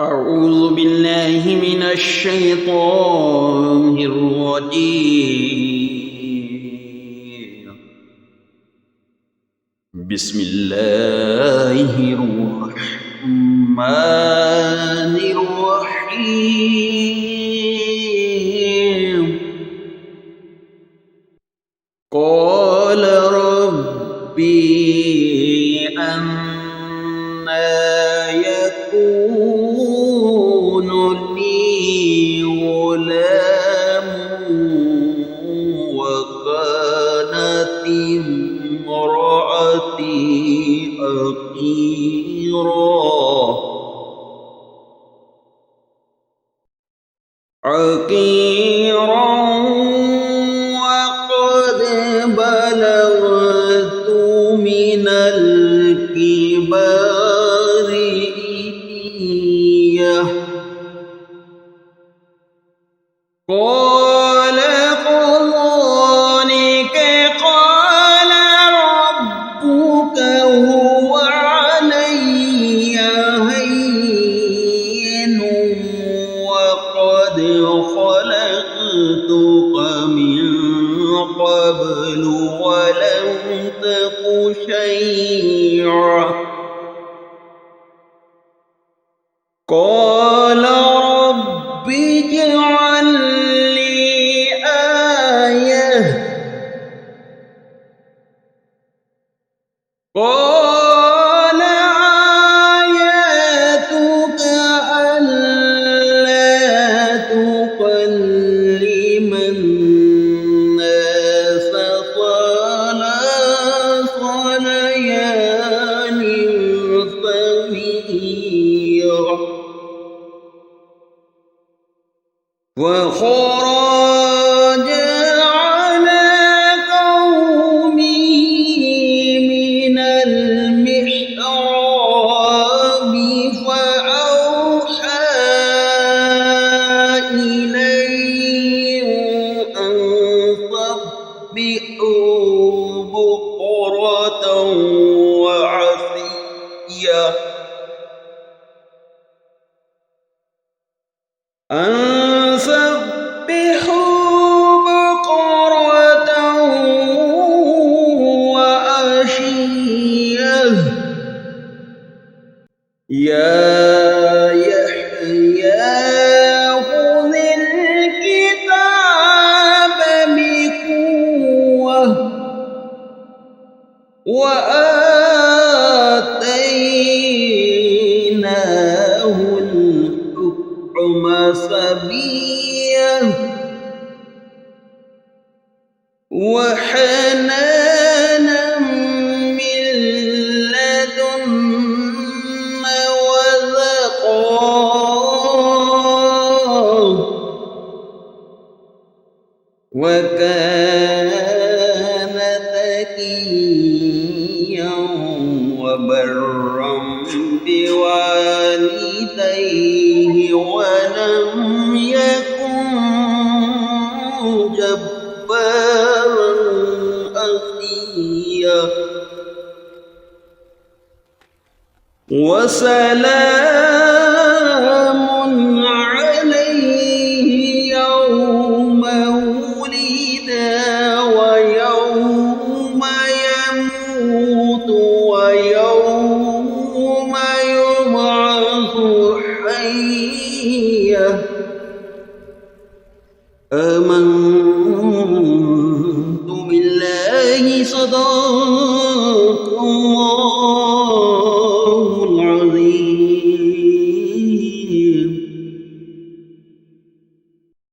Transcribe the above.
أعوذ بالله من الشيطان الرجيم. بسم الله الرحمن الرحيم. قال ربي أنى يكون لي غلام وكانت امرأتي عقيرا وقد بلغت من الكبر إتيه. قال كذلك قال ربك هو علي هين وقد خلقتك من قبل ولم تك شيئا. قال رب اجعل لي آية. قال آياتك ألا تكلم الناس ثلاث ليال سويا. وخرج على قومه من المحراب فأوحى إليهم أن سبحوا بكرة وعشيا. يا يحيى خذ الكتاب بقوة وآتيناه الحكم صبيا وحنانا من لدنا وزكاة وكان تقيا وبرا بوالديه ولم يكن جبارا عصيا. وسلام عليه يوم ولد ويوم يموت ويوم يبعث حيا. آمنت بالله صدق الله